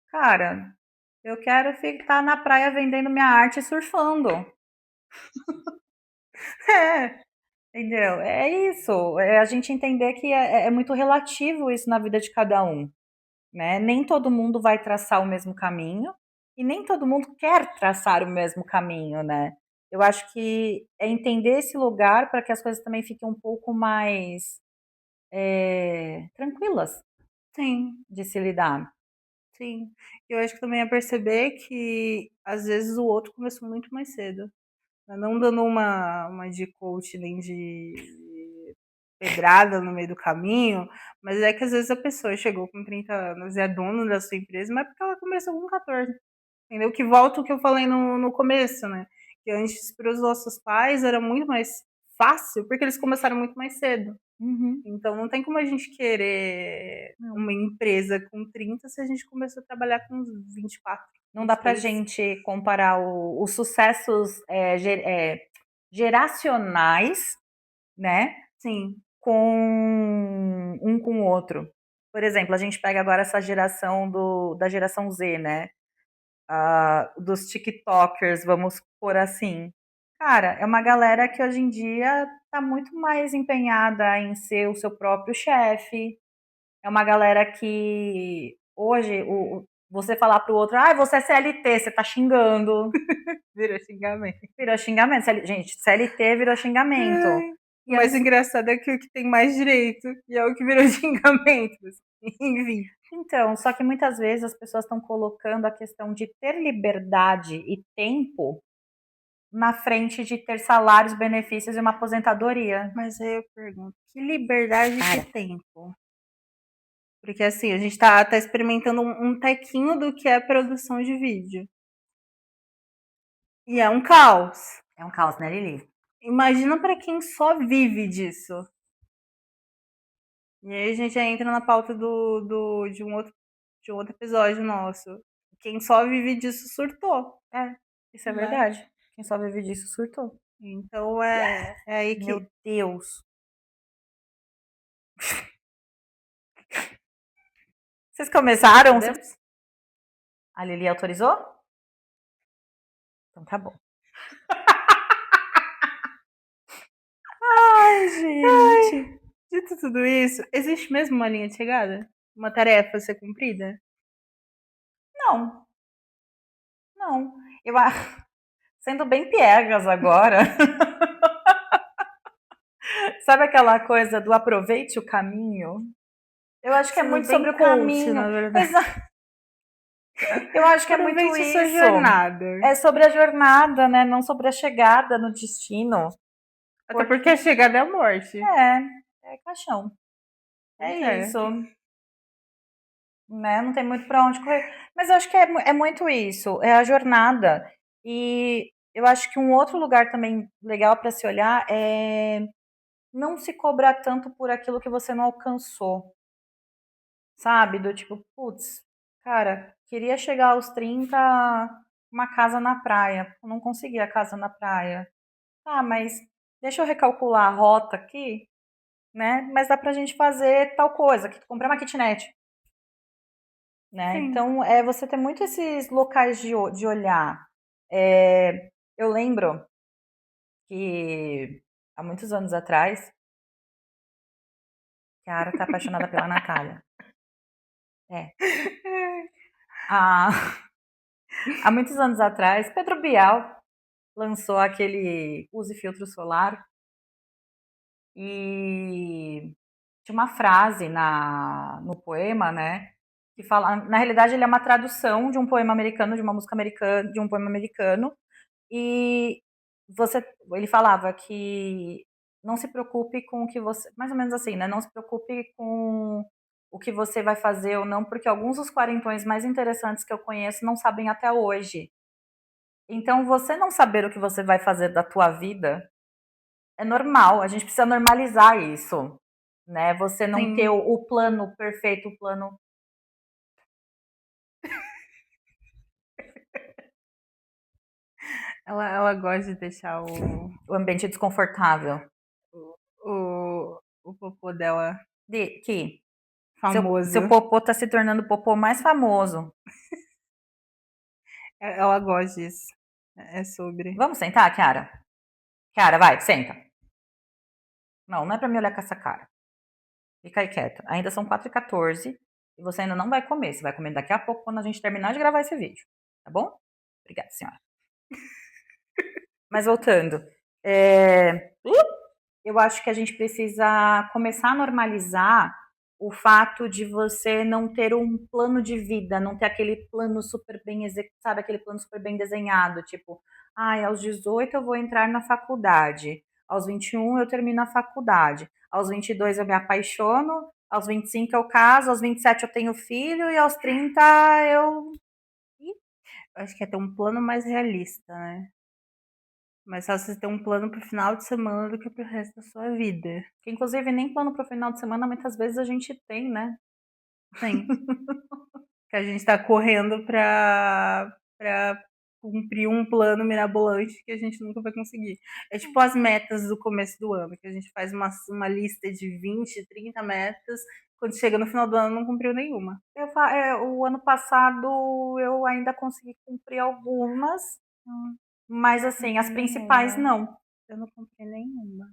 Cara, eu quero ficar na praia vendendo minha arte e surfando. É, entendeu? É isso. É a gente entender que é muito relativo isso na vida de cada um. Né? Nem todo mundo vai traçar o mesmo caminho e nem todo mundo quer traçar o mesmo caminho, né? Eu acho que é entender esse lugar para que as coisas também fiquem um pouco mais tranquilas Sim, de se lidar. sim. Eu acho que também é perceber que às vezes o outro começou muito mais cedo. Não dando uma de coach nem de pedrada no meio do caminho, mas é que às vezes a pessoa chegou com 30 anos e é dona da sua empresa, mas é porque ela começou com 14. Entendeu? Que volta o que eu falei no começo, né? Que antes para os nossos pais era muito mais fácil, porque eles começaram muito mais cedo. Uhum. Então não tem como a gente querer uma empresa com 30 se a gente começou a trabalhar com 24. Não dá pra gente comparar os sucessos geracionais, né? Sim. Com um com o outro. Por exemplo, a gente pega agora essa geração da geração Z, né? Dos TikTokers, vamos por assim. Cara, é uma galera que hoje em dia tá muito mais empenhada em ser o seu próprio chefe. É uma galera que hoje você falar pro outro, você é CLT, você tá xingando. Virou xingamento. Virou xingamento. Gente, CLT virou xingamento. O mais engraçado é que o que tem mais direito e é o que virou xingamento. Enfim. Então, só que muitas vezes as pessoas estão colocando a questão de ter liberdade e tempo na frente de ter salários, benefícios e uma aposentadoria. Mas aí eu pergunto, que liberdade e que tempo? Porque assim, a gente tá experimentando um tequinho do que é produção de vídeo. E é um caos. É um caos, né, Lili? Imagina para quem só vive disso. E aí a gente já entra na pauta de um outro episódio nosso. Quem só vive disso surtou. Isso é verdade. Quem só vive disso surtou. Então é aí que. Meu Deus. Vocês começaram? A Lili autorizou? Então tá bom. Ai, gente. Dito tudo isso, existe mesmo uma linha de chegada? Uma tarefa a ser cumprida? Não. Não. Eu sendo bem piegas agora. Sabe aquela coisa do aproveite o caminho? Eu acho que é muito sobre o caminho. Na verdade. Eu acho que é muito isso. Sua jornada. É sobre a jornada, né? Não sobre a chegada no destino. Até porque a chegada é a morte. É caixão. É isso. Né? Não tem muito pra onde correr. Mas eu acho que é muito isso. É a jornada. E eu acho que um outro lugar também legal para se olhar é não se cobrar tanto por aquilo que você não alcançou, sabe? Do tipo, putz, cara, queria chegar aos 30, uma casa na praia. Eu não consegui a casa na praia. Ah, mas deixa eu recalcular a rota aqui, né? Mas dá pra gente fazer tal coisa, comprar uma kitnet, né? Sim. Então, você tem muito esses locais de olhar. Eu lembro que há muitos anos atrás, que a Ara tá apaixonada pela Natália. É. Há, há muitos anos atrás, Pedro Bial lançou aquele Use Filtro Solar e tinha uma frase no poema, né? Que fala, na realidade, ele é uma tradução de um poema americano, de uma música americana, de um poema americano, e ele falava que não se preocupe com o que você, mais ou menos assim, né? Não se preocupe com o que você vai fazer ou não, porque alguns dos quarentões mais interessantes que eu conheço não sabem até hoje. Então, você não saber o que você vai fazer da tua vida é normal, a gente precisa normalizar isso, né? Você não ter Sim. o plano perfeito, o plano, Ela gosta de deixar o ambiente desconfortável. o popô dela De que seu famoso. popô tá se tornando o popô mais famoso. Ela gosta disso. É sobre. Vamos sentar, Kiara? Kiara, vai, senta. Não, não é pra me olhar com essa cara. Fica aí quieta. Ainda são 4h14 e você ainda não vai comer. Você vai comer daqui a pouco quando a gente terminar de gravar esse vídeo. Tá bom? Obrigada, senhora. Mas voltando. Eu acho que a gente precisa começar a normalizar o fato de você não ter um plano de vida, não ter aquele plano super bem executado, aquele plano super bem desenhado, tipo, aos 18 eu vou entrar na faculdade, aos 21 eu termino a faculdade, aos 22 eu me apaixono, aos 25 eu caso, aos 27 eu tenho filho e aos 30 eu. Acho que é ter um plano mais realista, né? Mais fácil você ter um plano pro final de semana do que pro resto da sua vida. Que inclusive nem plano para o final de semana muitas vezes a gente tem, né? Sim. Que a gente tá correndo pra cumprir um plano mirabolante que a gente nunca vai conseguir. É tipo as metas do começo do ano, que a gente faz uma lista de 20, 30 metas, quando chega no final do ano não cumpriu nenhuma. O ano passado eu ainda consegui cumprir algumas, mas assim, as principais Nenhuma. não. Eu não cumpri nenhuma.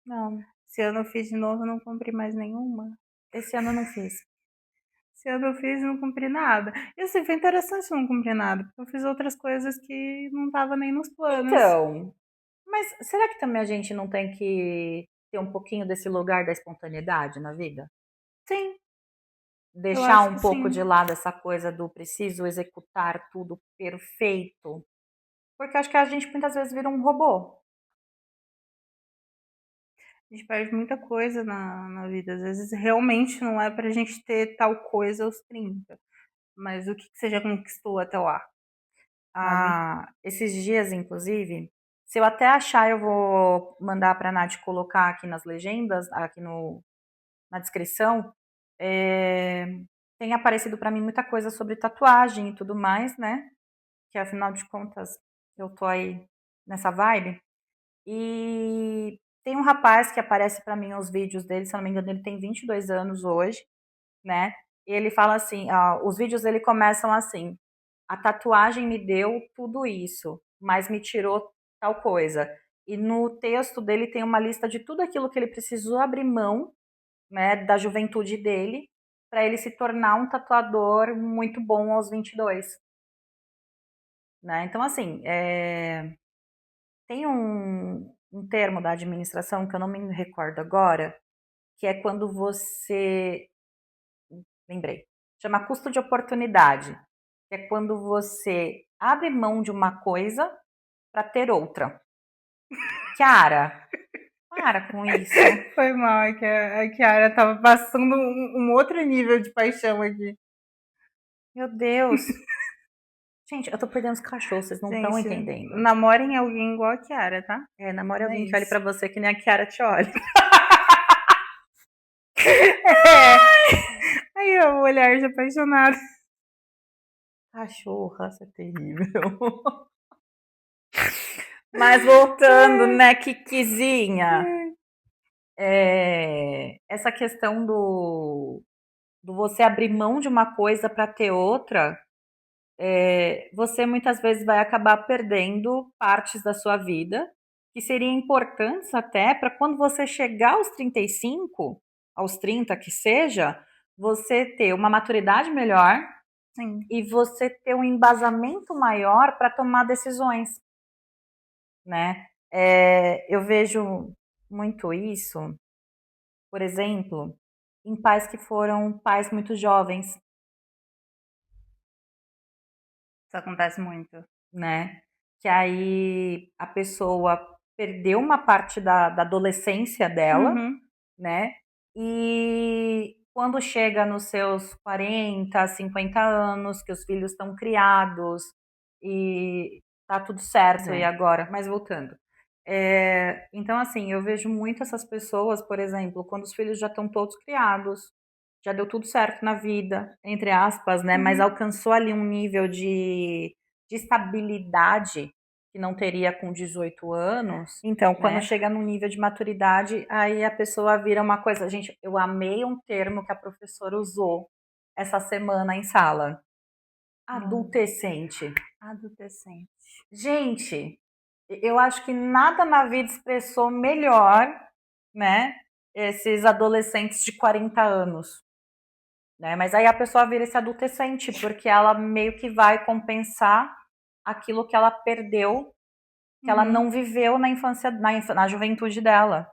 Não, Esse ano eu fiz de novo, eu não cumpri mais nenhuma. esse ano eu não fiz. Esse ano eu fiz e não cumpri nada. E assim, foi interessante não cumprir nada, porque eu fiz outras coisas que não tava nem nos planos. Então, mas será que também a gente não tem que ter um pouquinho desse lugar da espontaneidade na vida? Sim, eu Deixar acho um que pouco sim. de lado essa coisa do preciso executar tudo perfeito? Porque acho que a gente muitas vezes vira um robô. A gente perde muita coisa na vida. Às vezes realmente não é pra gente ter tal coisa aos 30. Mas o que você já conquistou até lá, sabe? Esses dias, inclusive, se eu até achar, eu vou mandar para a Nath colocar aqui nas legendas, aqui na descrição. É, tem aparecido para mim muita coisa sobre tatuagem e tudo mais, né? Que afinal de contas eu tô aí nessa vibe. E tem um rapaz que aparece para mim os vídeos dele, se eu não me engano, ele tem 22 anos hoje, né? E ele fala assim, os vídeos dele começam assim: a tatuagem me deu tudo isso, mas me tirou tal coisa. E no texto dele tem uma lista de tudo aquilo que ele precisou abrir mão, né, da juventude dele, para ele se tornar um tatuador muito bom aos 22, né? Então, assim, tem um termo da administração que eu não me recordo agora, que é quando você. Lembrei. Chama custo de oportunidade. Que é quando você abre mão de uma coisa para ter outra. Kiara, para com isso. Foi mal, é que a Kiara tava passando um outro nível de paixão aqui. Meu Deus. Gente, eu tô perdendo os cachorros, vocês não estão Gente, entendendo. namorem alguém igual a Kiara, tá? Namore Não é alguém que olhe isso. pra você que nem a Kiara te olha. Aí, ó, o olhar de apaixonado. Cachorra, você é terrível. Mas voltando, né, Kikizinha, essa questão do você abrir mão de uma coisa para ter outra, você muitas vezes vai acabar perdendo partes da sua vida que seriam importantes até para quando você chegar aos 35, aos 30 que seja, você ter uma maturidade melhor Sim. e você ter um embasamento maior para tomar decisões, né? Eu vejo muito isso, por exemplo, em pais que foram pais muito jovens, Isso acontece muito. né? Que aí a pessoa perdeu uma parte da adolescência dela, Uhum. né? E quando chega nos seus 40, 50 anos, que os filhos estão criados e tá tudo certo, e É. agora? Mas voltando. Então, assim, eu vejo muito essas pessoas, por exemplo, quando os filhos já estão todos criados, já deu tudo certo na vida, entre aspas, né? Mas Uhum. alcançou ali um nível de estabilidade que não teria com 18 anos. Então, quando Né? chega num nível de maturidade, aí a pessoa vira uma coisa. Gente, eu amei um termo que a professora usou essa semana em sala. Adultescente. Adolescente. Gente, eu acho que nada na vida expressou melhor, né, esses adolescentes de 40 anos, né? Mas aí a pessoa vira esse adolescente porque ela meio que vai compensar aquilo que ela perdeu, que ela Uhum. não viveu na infância, na juventude dela,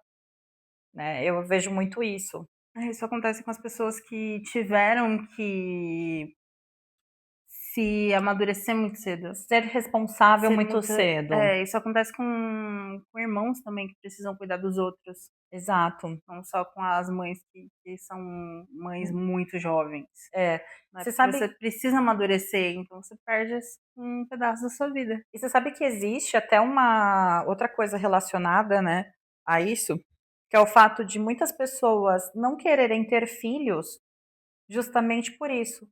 né? Eu vejo muito isso. Isso acontece com as pessoas que tiveram que se amadurecer muito cedo. Ser responsável Ser muito muito. cedo. Isso acontece com irmãos também que precisam cuidar dos outros. Exato. Não só com as mães que são mães muito jovens. É. Né? Você Porque você sabe, precisa amadurecer, então você perde um pedaço da sua vida. e você sabe que existe até uma outra coisa relacionada, né, a isso, que é o fato de muitas pessoas não quererem ter filhos justamente por isso,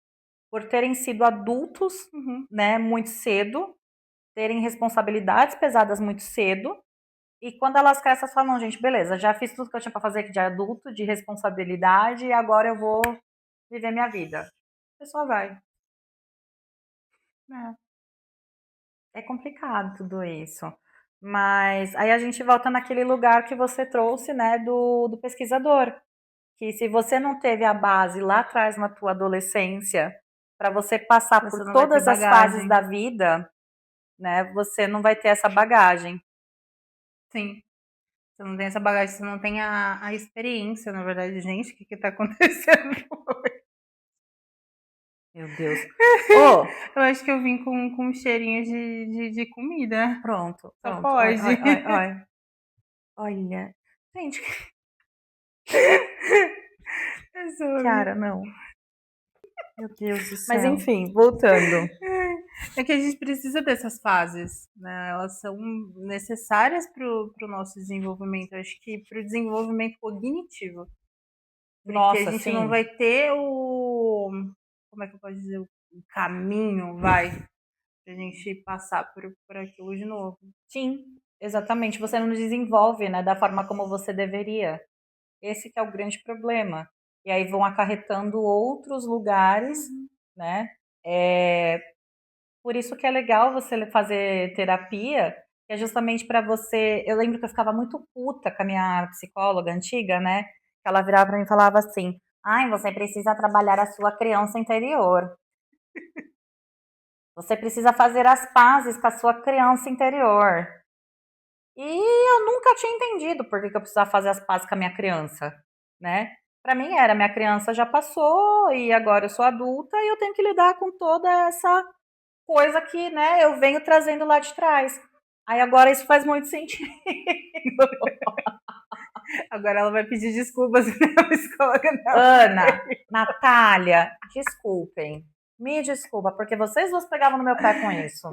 por terem sido adultos, Uhum. né, muito cedo, terem responsabilidades pesadas muito cedo, e quando elas crescem, elas falam, não, gente, beleza, já fiz tudo que eu tinha para fazer aqui de adulto, de responsabilidade, e agora eu vou viver minha vida. A pessoa vai. É. É complicado tudo isso. Mas aí a gente volta naquele lugar que você trouxe, né, do pesquisador. Que se você não teve a base lá atrás na tua adolescência, para você passar Você por não vai ter todas as fases bagagem. da vida, né, você não vai ter essa bagagem. Sim. Você não tem essa bagagem, você não tem a experiência, na verdade. Gente, o que tá acontecendo? Meu Deus. Oh, Eu acho que eu vim com um cheirinho de comida. pronto, Só pronto. Olha, pode. olha, olha, olha. Olha. Gente, É sobre. cara, não. Meu Deus do Mas céu. enfim, voltando. É que a gente precisa dessas fases, né? Elas são necessárias para o nosso desenvolvimento. Eu acho que para o desenvolvimento cognitivo. Porque a Nossa, gente não sim. vai ter o. Como é que eu posso dizer? O caminho, vai, pra gente passar por aquilo de novo. Sim, exatamente. Você não desenvolve, né, da forma como você deveria. Esse que é o grande problema. E aí vão acarretando outros lugares, né? É, por isso que é legal você fazer terapia, que é justamente para você. Eu lembro que eu ficava muito puta com a minha psicóloga antiga, né? Que ela virava para mim e falava assim: ai, você precisa trabalhar a sua criança interior. Você precisa fazer as pazes com a sua criança interior. E eu nunca tinha entendido por que eu precisava fazer as pazes com a minha criança, né? Para mim era, minha criança já passou e agora eu sou adulta e eu tenho que lidar com toda essa coisa que, né, eu venho trazendo lá de trás. Aí agora isso faz muito sentido. Agora ela vai pedir desculpas pra psicóloga dela. Ana, Natália, desculpem. Me desculpa, porque vocês duas pegavam no meu pé com isso.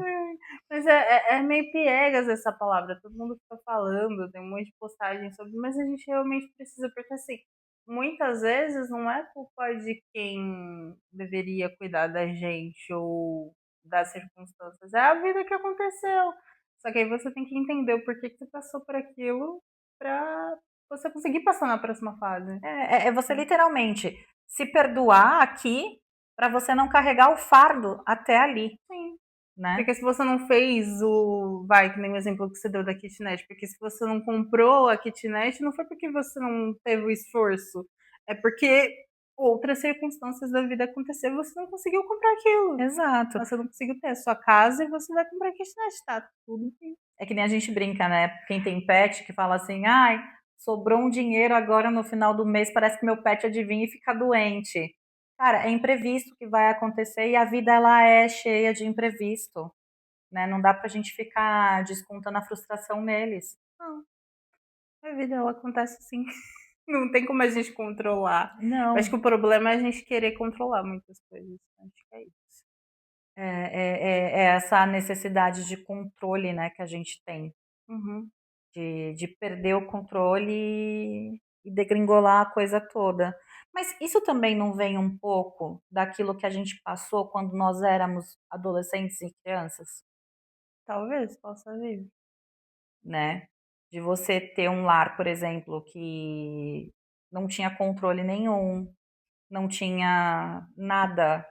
Mas é meio piegas essa palavra. Todo mundo fica falando, tem um monte de postagem sobre, mas a gente realmente precisa, porque assim, muitas vezes não é culpa de quem deveria cuidar da gente ou das circunstâncias, é a vida que aconteceu. Só que aí você tem que entender o porquê que você passou por aquilo pra você conseguir passar na próxima fase. É você literalmente se perdoar aqui para você não carregar o fardo até ali, Sim. né? Porque se você não fez o. Vai, que nem o exemplo que você deu da kitnet. Porque se você não comprou a kitnet, não foi porque você não teve o esforço. É porque outras circunstâncias da vida aconteceram e você não conseguiu comprar aquilo. Exato. Você não conseguiu ter a sua casa e você vai comprar a kitnet, tá? Tudo bem. É que nem a gente brinca, né? Quem tem pet que fala assim, ai, sobrou um dinheiro agora no final do mês, parece que meu pet adivinha e fica doente. Cara, é imprevisto que vai acontecer e a vida ela é cheia de imprevisto, né? Não dá pra gente ficar descontando a frustração neles. Não, a vida ela acontece assim. Não tem como a gente controlar. Eu acho que Não, o problema é a gente querer controlar muitas coisas. Acho que é isso. é essa necessidade de controle, né, que a gente tem. Uhum. De perder o controle e degringolar a coisa toda. Mas isso também não vem um pouco daquilo que a gente passou quando nós éramos adolescentes e crianças, Talvez possa vir. né? De você ter um lar, por exemplo, que não tinha controle nenhum, não tinha nada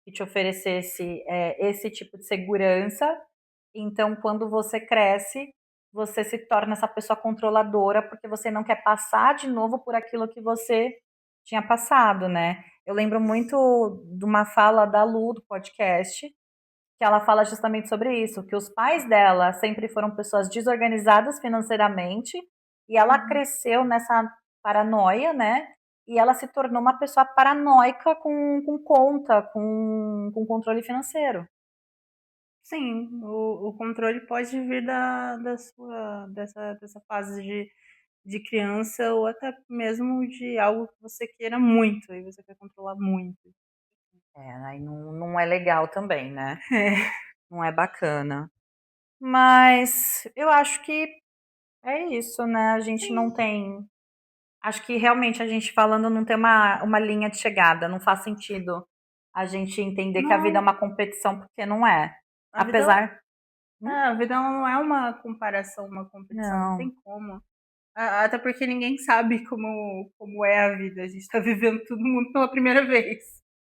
que te oferecesse esse tipo de segurança. Então, quando você cresce, você se torna essa pessoa controladora porque você não quer passar de novo por aquilo que você tinha passado, né? Eu lembro muito de uma fala da Lu, do podcast, que ela fala justamente sobre isso, que os pais dela sempre foram pessoas desorganizadas financeiramente e ela Uhum. cresceu nessa paranoia, né? E ela se tornou uma pessoa paranoica com conta, com controle financeiro. Sim, o controle pode vir dessa fase de criança ou até mesmo de algo que você queira muito e você quer controlar muito. Aí não é legal também, né? É. Não é bacana. Mas eu acho que é isso, né? A gente não Sim, tem. Acho que realmente a gente falando não tem uma linha de chegada, não faz sentido a gente entender que a vida é não, uma competição, porque não é. a vida, Apesar. Hum? a vida não é uma comparação, uma competição, não Não, tem como. Até porque ninguém sabe como é a vida. A gente está vivendo todo mundo pela primeira vez.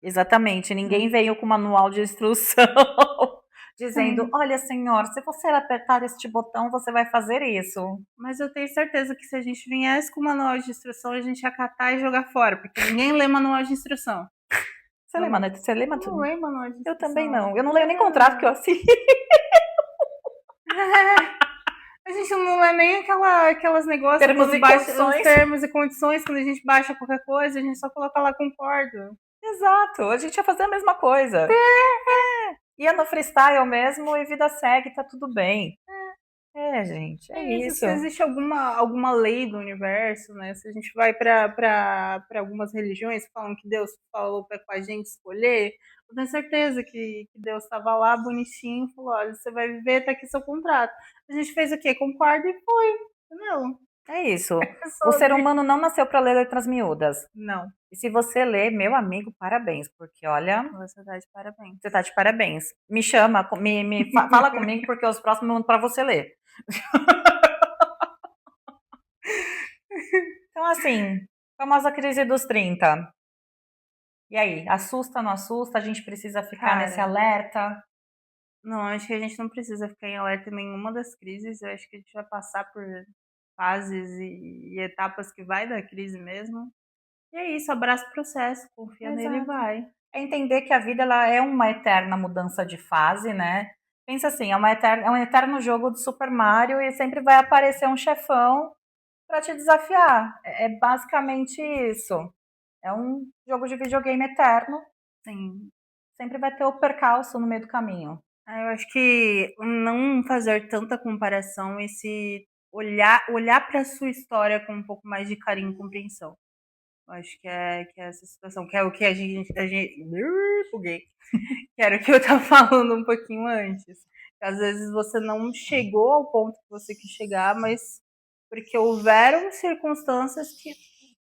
exatamente. Ninguém Né? veio com manual de instrução dizendo: Sim. olha, senhor, se você apertar este botão, você vai fazer isso. Mas eu tenho certeza que se a gente viesse com manual de instrução, a gente ia catar e jogar fora, porque ninguém lê manual de instrução. Você lê, mano? Você lê, Não lê manual de Eu também instrução. não. Eu não leio nem contrato que eu assino. A gente não lê nem aquelas negócios Termos quando e baixa os condições. termos e condições, quando a gente baixa qualquer coisa, a gente só coloca lá concordo. Exato, a gente ia fazer a mesma coisa. Ia no freestyle mesmo e vida segue, tá tudo bem. Gente, é É isso, isso. se existe alguma lei do universo, né? Se a gente vai para algumas religiões que falam que Deus falou para a gente escolher, eu tenho certeza que Deus estava lá bonitinho e falou: olha, você vai viver, tá aqui seu contrato. A gente fez o quê? Concorda e foi, entendeu? É isso. É O ser sobre. humano não nasceu para ler letras miúdas. Não, E se você lê, meu amigo, parabéns, porque olha, você tá de parabéns. você tá de parabéns. Me chama, fala comigo, porque os próximos para você ler. Então, assim, famosa crise dos 30. E aí, assusta, não assusta? A gente precisa ficar nesse Cara, alerta? não, acho que a gente não precisa ficar em alerta em nenhuma das crises. Eu acho que a gente vai passar por fases e etapas que vai da crise mesmo. E é isso, abraça o processo, confia nele e Exato. vai. É entender que a vida ela é uma eterna mudança de fase, né? Pensa assim, é um eterno jogo de Super Mario e sempre vai aparecer um chefão para te desafiar. É basicamente isso. É um jogo de videogame eterno, Sim. sempre vai ter o percalço no meio do caminho. Eu acho que não fazer tanta comparação e se olhar para sua história com um pouco mais de carinho e compreensão. Eu acho que é essa situação, que é o que a gente buguei. Que era o que eu estava falando um pouquinho antes. Às vezes você não chegou ao ponto que você quis chegar, mas porque houveram circunstâncias que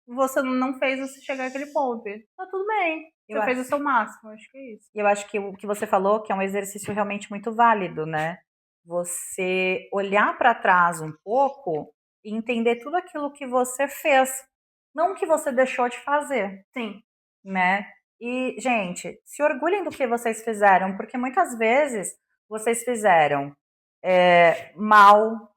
você não fez você chegar àquele ponto. Tá tudo bem. Você fez o seu máximo, acho que é isso. E eu acho que o que você falou, que é um exercício realmente muito válido, né? Você olhar para trás um pouco e entender tudo aquilo que você fez, não o que você deixou de fazer. Sim. Né? E, gente, se orgulhem do que vocês fizeram, porque muitas vezes vocês fizeram mal,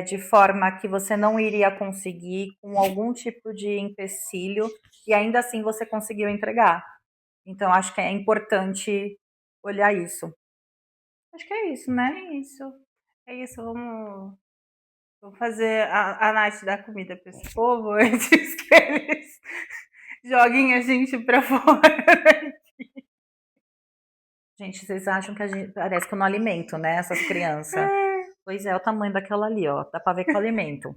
de forma que você não iria conseguir, com algum tipo de empecilho, e ainda assim você conseguiu entregar. Então, acho que é importante olhar isso. Acho que é isso, né? É isso. É isso, vamos fazer a Nath dar comida para esse povo antes que eles joguem a gente para fora. Gente, vocês acham que a gente parece que eu não alimento, né, essas crianças? Pois é, o tamanho daquela ali, ó. Dá pra ver que eu alimento.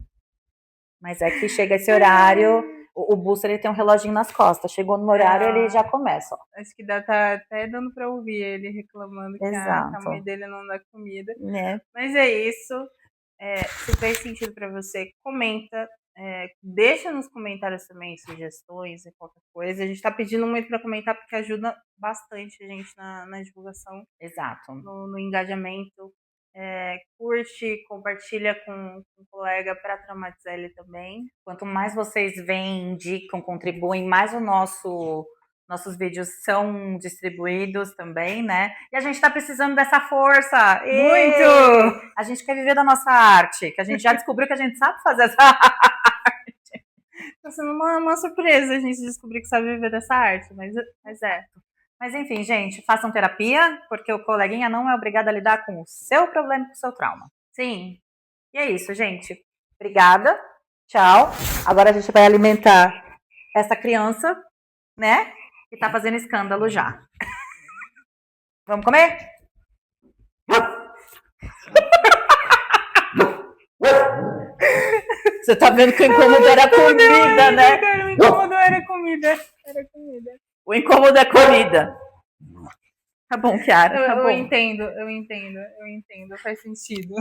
Mas é que chega esse horário, o Buster ele tem um reloginho nas costas. Chegou no horário, ele já começa, ó. Acho que tá até dando pra ouvir ele reclamando que a mãe dele não dá comida. Né? Mas é isso. Se fez sentido pra você, comenta. Deixa nos comentários também sugestões e qualquer coisa. A gente tá pedindo muito pra comentar porque ajuda bastante a gente na divulgação. Exato. No engajamento. Curte, compartilha com um colega para traumatizar ele também. Quanto mais vocês veem, indicam, contribuem, mais nossos vídeos são distribuídos também, né? E a gente tá precisando dessa força. Muito! A gente quer viver da nossa arte, que a gente já descobriu que a gente sabe fazer essa arte. Tá sendo uma surpresa a gente descobrir que sabe viver dessa arte, mas é. Mas enfim, gente, façam terapia, porque o coleguinha não é obrigado a lidar com o seu problema, com o seu trauma. Sim. E é isso, gente. Obrigada. Tchau. Agora a gente vai alimentar essa criança, né? Que tá fazendo escândalo já. Vamos comer? Você tá vendo que o incômodo era comida, né? Cara, o incômodo era comida. Era comida. O incômodo é comida. Tá bom, Kiara, tá bom. Eu entendo. Faz sentido.